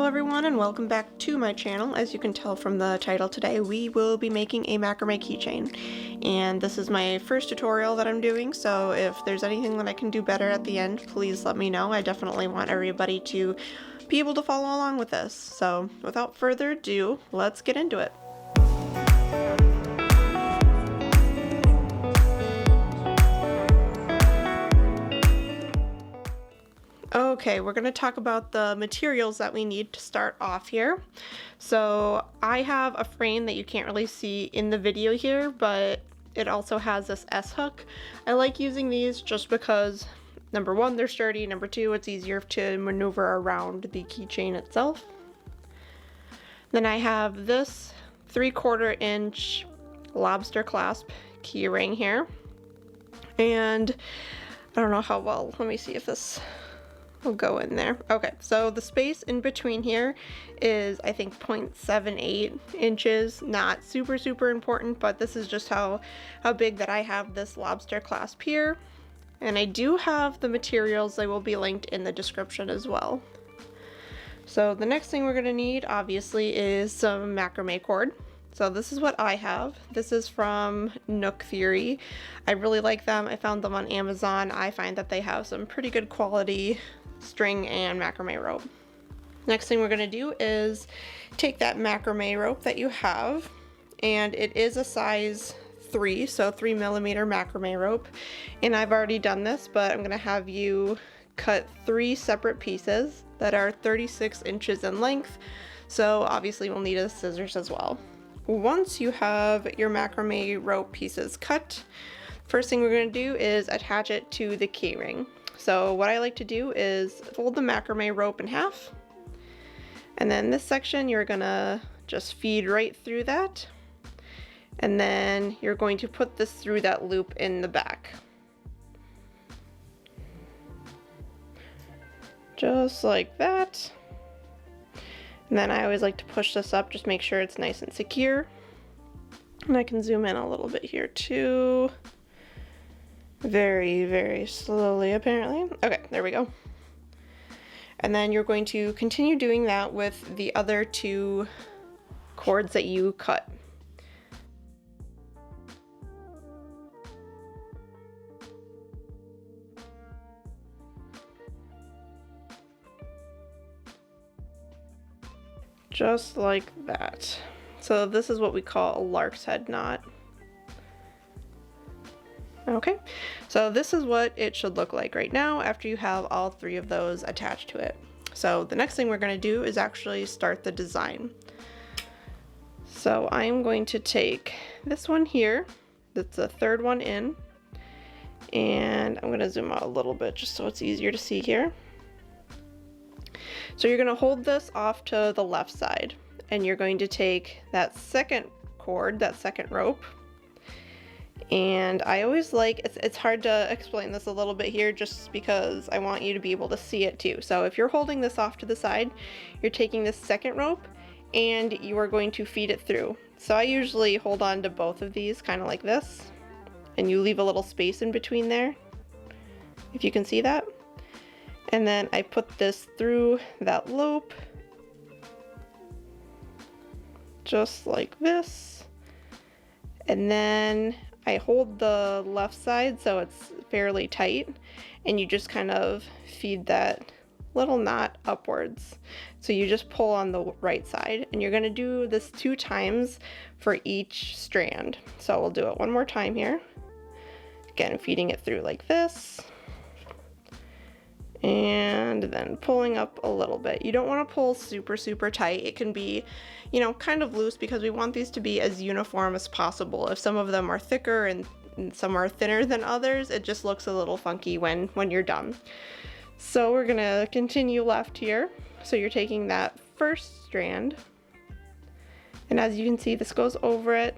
everyone, and welcome back to my channel. As you can tell from the title today, we will be making a macrame keychain. And this is my first tutorial that I'm doing, so if there's anything that I can do better at the end, please let me know. I definitely want everybody to be able to follow along with this. So without further ado, let's get into it. Okay, we're going to talk about the materials that we need to start off here. So I have a frame that you can't really see in the video here, but it also has this S-hook. I like using these just because, number one, they're sturdy, number two, it's easier to maneuver around the keychain itself. Then I have this 3/4 inch lobster clasp key ring here. And I don't know how well, let me see if this will go in there. Okay, so the space in between here is, I think, 0.78 inches. Not super important, but this is just how big that I have this lobster clasp here. And I do have the materials. They will be linked in the description as well. So the next thing we're going to need, obviously, is some macrame cord. So this is what I have. This is from Nook Theory. I really like them. I found them on Amazon. I find that they have some pretty good quality string and macrame rope. Next thing we're going to do is take that macrame rope that you have, and it is a size 3, so 3mm macrame rope. And I've already done this, but I'm going to have you cut 3 separate pieces that are 36 inches in length. So obviously we'll need a scissors as well. Once you have your macrame rope pieces cut, first thing we're going to do is attach it to the key ring. So what I like to do is fold the macrame rope in half, and then this section you're gonna just feed right through that, and then you're going to put this through that loop in the back. Just like that. And then I always like to push this up, just make sure it's nice and secure. And I can zoom in a little bit here too. Very slowly, apparently. Okay, there we go. And then you're going to continue doing that with the other 2 cords that you cut. Just like that. So this is what we call a lark's head knot. Okay, so this is what it should look like right now after you have all 3 of those attached to it. So the next thing we're going to do is actually start the design. So I'm going to take this one here, that's the 3rd one in, and I'm going to zoom out a little bit just so it's easier to see here. So you're going to hold this off to the left side, and you're going to take that 2nd cord, that 2nd rope. And I always like, it's hard to explain this a little bit here just because I want you to be able to see it too. So if you're holding this off to the side, you're taking this 2nd rope and you are going to feed it through. So I usually hold on to both of these kind of like this, and you leave a little space in between there, if you can see that. And then I put this through that loop, just like this. And then I hold the left side so it's fairly tight, and you just kind of feed that little knot upwards. So you just pull on the right side, and you're going to do this 2 times for each strand. So we'll do it one more time here. Again, feeding it through like this, and then pulling up a little bit. You don't want to pull super tight. It can be, you know, kind of loose because we want these to be as uniform as possible. If some of them are thicker and some are thinner than others, it just looks a little funky when you're done. So we're gonna continue left here. So you're taking that 1st strand, and as you can see, this goes over it.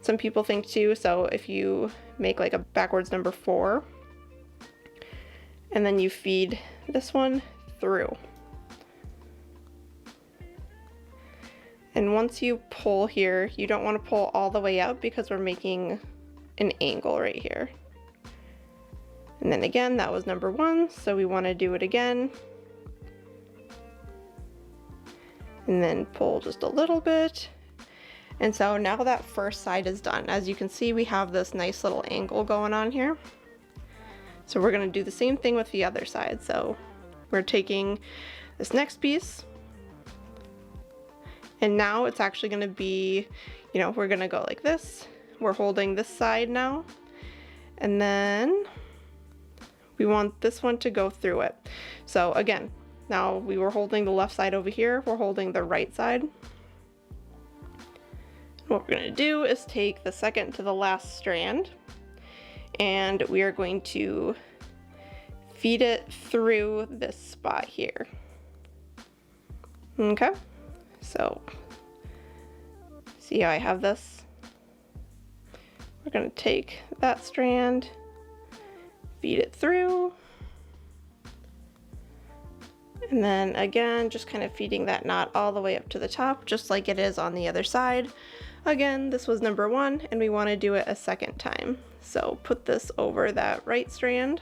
Some people think too, so if you make like a backwards number 4, and then you feed this one through. And once you pull here, you don't want to pull all the way out because we're making an angle right here. And then again, that was number 1, so we want to do it again. and then pull just a little bit. And so now that first side is done. As you can see, we have this nice little angle going on here. So we're gonna do the same thing with the other side. So we're taking this next piece, and now it's actually gonna be, you know, we're gonna go like this. We're holding this side now, and then we want this one to go through it. So again, now we were holding the left side over here, we're holding the right side. What we're gonna do is take the second to the last strand, and we are going to feed it through this spot here. Okay, so see how I have this? We're gonna take that strand, feed it through, and then again, just kind of feeding that knot all the way up to the top, just like it is on the other side. Again, this was number 1, and we want to do it a second time. So put this over that right strand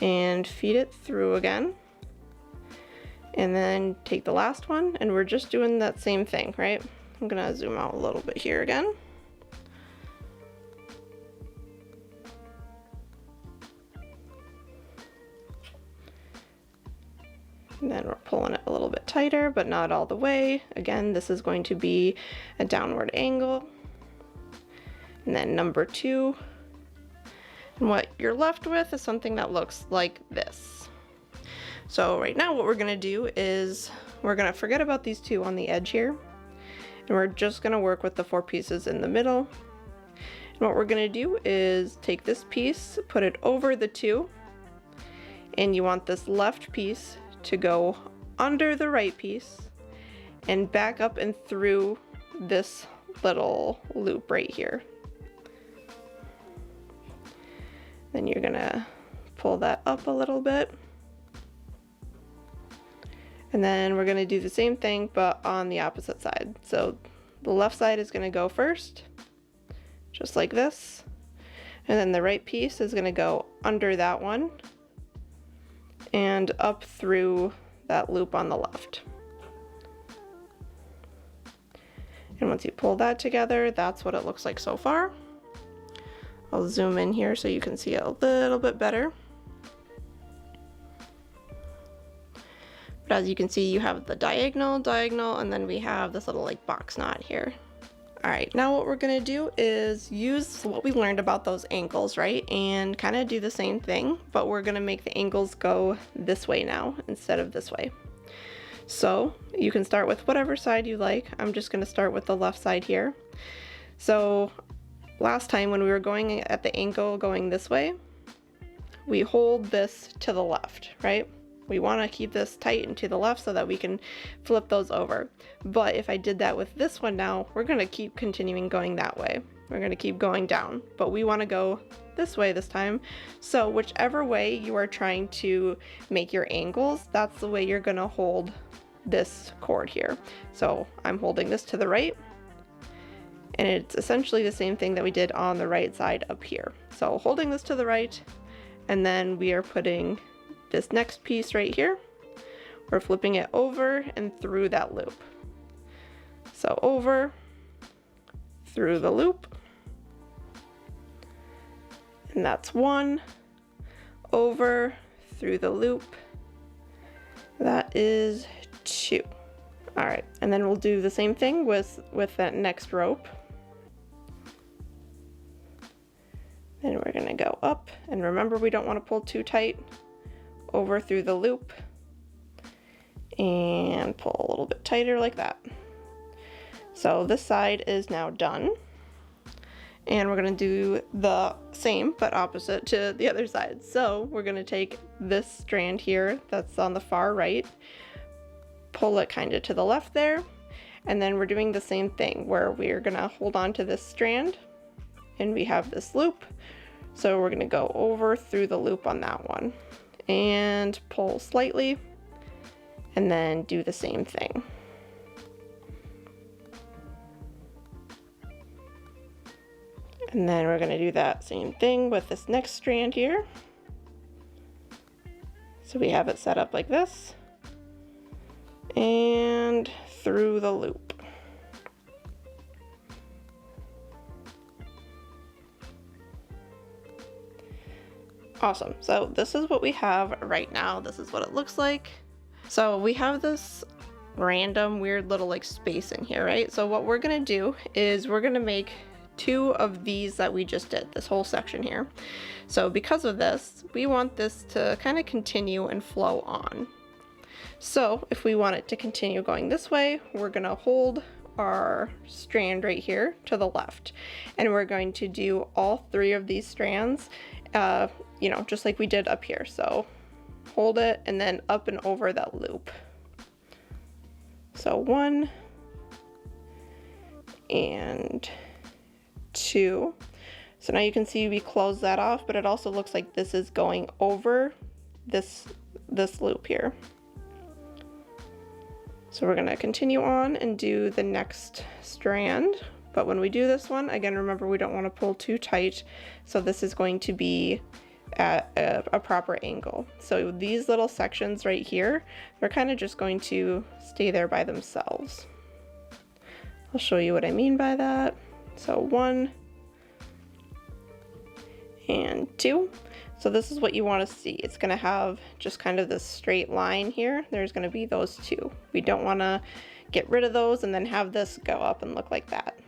and feed it through again. And then take the last one, and we're just doing that same thing, right? I'm gonna zoom out a little bit here again. And then we're pulling it a little bit tighter, but not all the way. Again, this is going to be a downward angle. And then number 2. And what you're left with is something that looks like this. So right now what we're gonna do is we're gonna forget about these 2 on the edge here. And we're just gonna work with the 4 pieces in the middle. And what we're gonna do is take this piece, put it over the 2, and you want this left piece to go under the right piece and back up and through this little loop right here. Then you're gonna pull that up a little bit. And then we're gonna do the same thing, but on the opposite side. So the left side is gonna go first, just like this. And then the right piece is gonna go under that one and up through that loop on the left. And once you pull that together, that's what it looks like so far. I'll zoom in here so you can see it a little bit better. But as you can see, you have the diagonal, and then we have this little like box knot here. All right, now what we're gonna do is use what we learned about those angles, right? And kind of do the same thing, but we're gonna make the angles go this way now instead of this way. So you can start with whatever side you like. I'm just gonna start with the left side here. So last time when we were going at the angle going this way, we hold this to the left, right? We want to keep this tight and to the left so that we can flip those over. But if I did that with this one now, we're going to keep continuing going that way. We're going to keep going down, but we want to go this way this time. So whichever way you are trying to make your angles, that's the way you're going to hold this cord here. So I'm holding this to the right, and it's essentially the same thing that we did on the right side up here. So holding this to the right, and then we are putting this next piece right here, we're flipping it over and through that loop. So over, through the loop, and that's 1, over, through the loop, that is 2. All right, and then we'll do the same thing with that next rope. Then we're gonna go up, and remember, we don't want to pull too tight. Over through the loop and pull a little bit tighter like that. So this side is now done, and we're going to do the same but opposite to the other side. So we're going to take this strand here that's on the far right, pull it kind of to the left there, and then we're doing the same thing where we're going to hold on to this strand, and we have this loop, so we're going to go over through the loop on that one and pull slightly, and then do the same thing. And then we're going to do that same thing with this next strand here. So we have it set up like this, and through the loop. Awesome. So this is what we have right now. This is what it looks like. So we have this random weird little like space in here, right? So what we're gonna do is we're gonna make 2 of these that we just did, this whole section here. So because of this, we want this to kind of continue and flow on. So if we want it to continue going this way, we're gonna hold our strand right here to the left, and we're going to do all 3 of these strands, you know, just like we did up here. So hold it and then up and over that loop. So 1 and 2. So now you can see we close that off, but it also looks like this is going over this loop here. So we're gonna continue on and do the next strand. But when we do this one, again, remember we don't want to pull too tight. So this is going to be at a proper angle. So these little sections right here, they're kind of just going to stay there by themselves. I'll show you what I mean by that. So 1 and 2. So this is what you want to see. It's going to have just kind of this straight line here. There's going to be those 2. We don't want to get rid of those and then have this go up and look like that.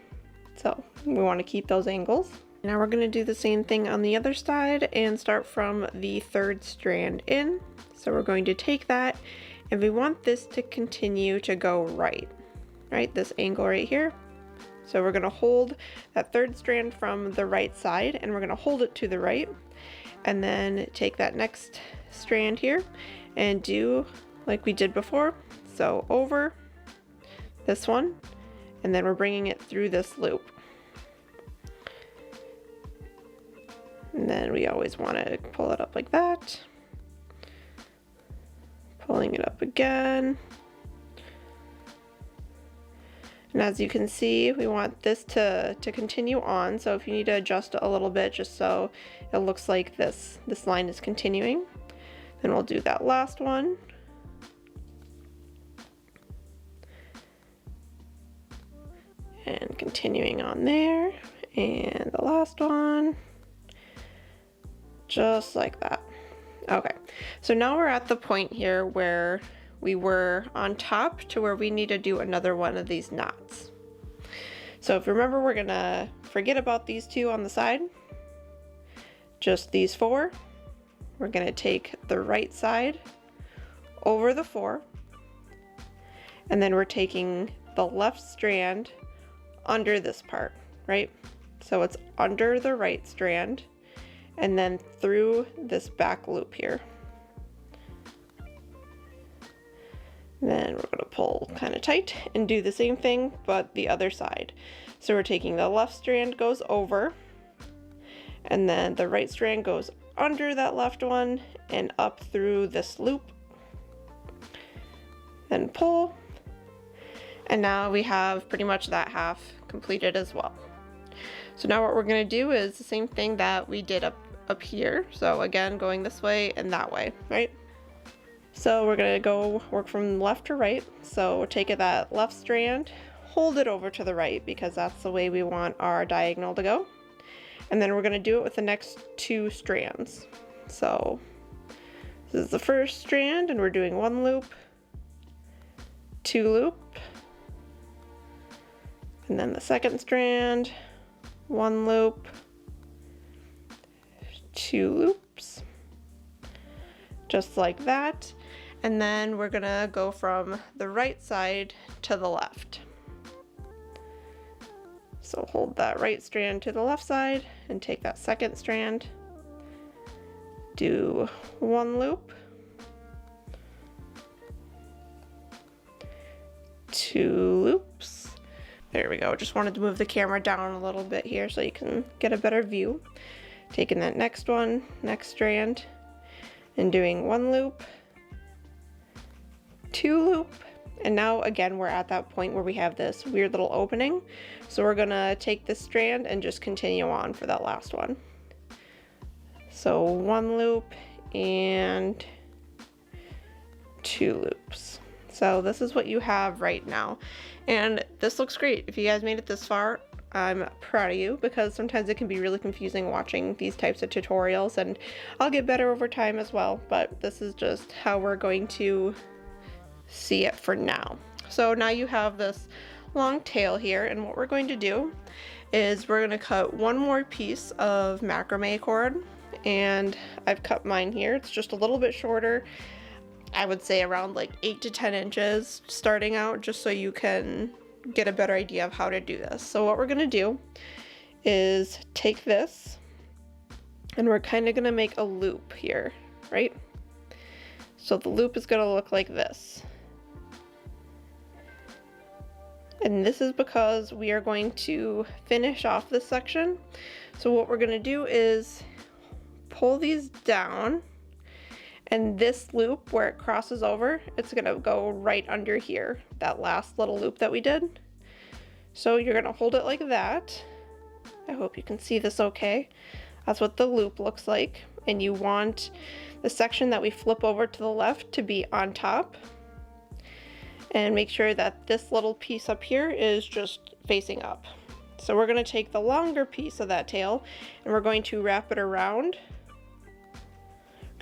So we want to keep those angles. Now we're going to do the same thing on the other side and start from the 3rd strand in. So we're going to take that, and we want this to continue to go right, this angle right here. So we're going to hold that 3rd strand from the right side, and we're going to hold it to the right, and then take that next strand here and do like we did before. So over this one, and then we're bringing it through this loop. And then we always want to pull it up like that. Pulling it up again. And as you can see, we want this to continue on. So if you need to adjust it a little bit just so it looks like this line is continuing, then we'll do that last one. And continuing on there. And the last one. Just like that. Okay, so now we're at the point here where we were on top to where we need to do another one of these knots. So if you remember, we're gonna forget about these 2 on the side, just these 4. We're gonna take the right side over the 4, and then we're taking the left strand under this part, right? So it's under the right strand, and then through this back loop here. Then we're going to pull kind of tight and do the same thing, but the other side. So we're taking the left strand goes over, and then the right strand goes under that left one and up through this loop. Then pull, and now we have pretty much that half completed as well. So now what we're going to do is the same thing that we did up here. So again, going this way and that way, right? So we're going to go work from left to right. So we're taking that left strand, hold it over to the right because that's the way we want our diagonal to go. And then we're going to do it with the next 2 strands. So this is the first strand, and we're doing 1 loop, 2 loop, and then the second strand, 1 loop, 2 loops, just like that. And then we're gonna go from the right side to the left. So hold that right strand to the left side and take that second strand, do 1 loop, 2 loops. There we go. Just wanted to move the camera down a little bit here so you can get a better view. Taking that next one, next strand, and doing 1 loop, 2 loop, and now again we're at that point where we have this weird little opening. So we're gonna take this strand and just continue on for that last one. So 1 loop and 2 loops. So So this is what you have right now. And this looks great. If you guys made it this far, I'm proud of you, because sometimes it can be really confusing watching these types of tutorials, and I'll get better over time as well, but this is just how we're going to see it for now. So now you have this long tail here, and what we're going to do is we're going to cut one more piece of macrame cord, and I've cut mine here. It's just a little bit shorter. I would say around like 8 to 10 inches starting out, just so you can get a better idea of how to do this. So what we're gonna do is take this, and we're kind of gonna make a loop here, right? So the loop is gonna look like this. And this is because we are going to finish off this section. So what we're gonna do is pull these down, and this loop where it crosses over, it's gonna go right under here, that last little loop that we did. So you're gonna hold it like that. I hope you can see this okay. That's what the loop looks like. And you want the section that we flip over to the left to be on top. And make sure that this little piece up here is just facing up. So we're gonna take the longer piece of that tail, and we're going to wrap it around.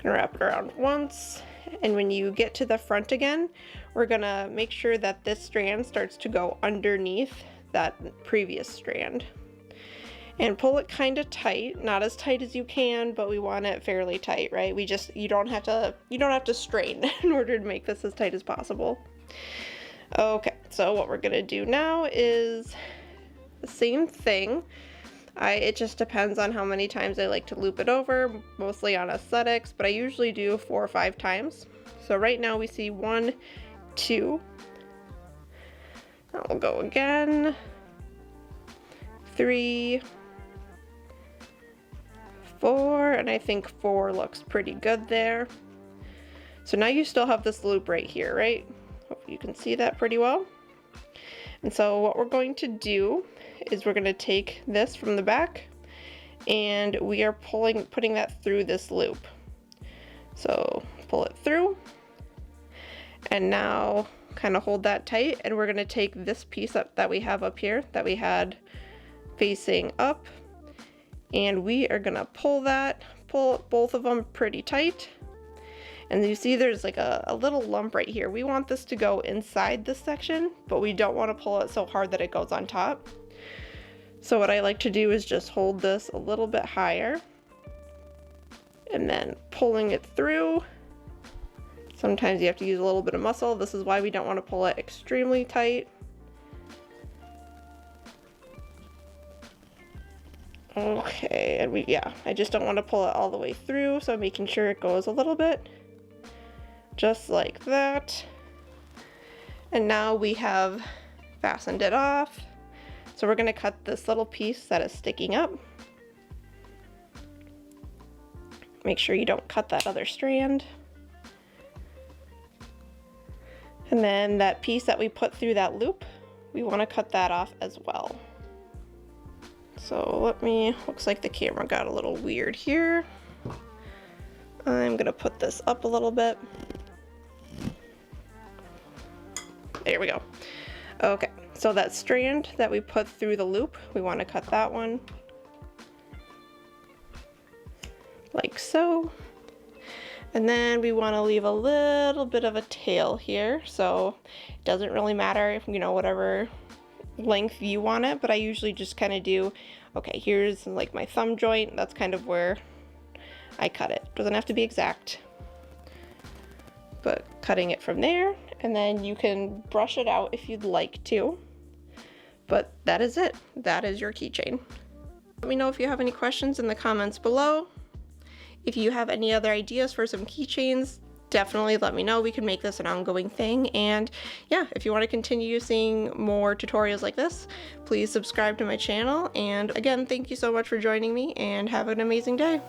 Gonna wrap it around once, and when you get to the front again, we're gonna make sure that this strand starts to go underneath that previous strand, and pull it kind of tight, not as tight as you can, but we want it fairly tight, right? You don't have to strain in order to make this as tight as possible. Okay, so what we're gonna do now is the same thing. It just depends on how many times I like to loop it over, mostly on aesthetics, but I usually do 4 or 5 times. So right now we see 1, 2. Now we'll go again. 3, 4, and I think 4 looks pretty good there. So now you still have this loop right here, right? Hope you can see that pretty well. And so what we're going to do is we're going to take this from the back, and we are putting that through this loop. So pull it through, and now kind of hold that tight, and we're going to take this piece up that we have up here that we had facing up, and we are going to pull both of them pretty tight. And you see there's like a little lump right here. We want this to go inside this section, but we don't want to pull it so hard that it goes on top. So what I like to do is just hold this a little bit higher, and then pulling it through. Sometimes you have to use a little bit of muscle. This is why we don't want to pull it extremely tight. Okay, and I just don't want to pull it all the way through, so making sure it goes a little bit. Just like that. And now we have fastened it off. So we're going to cut this little piece that is sticking up. Make sure you don't cut that other strand. And then that piece that we put through that loop, we want to cut that off as well. So looks like the camera got a little weird here. I'm going to put this up a little bit. There we go. Okay, so that strand that we put through the loop, we want to cut that one like so. And then we want to leave a little bit of a tail here, so it doesn't really matter if, whatever length you want it, but I usually just kind of do, okay, here's like my thumb joint, that's kind of where I cut it. Doesn't have to be exact, but cutting it from there, and then you can brush it out if you'd like to. But that is it. That is your keychain. Let me know if you have any questions in the comments below. If you have any other ideas for some keychains, definitely let me know. We can make this an ongoing thing. And yeah, if you want to continue seeing more tutorials like this, please subscribe to my channel. And again, thank you so much for joining me, and have an amazing day.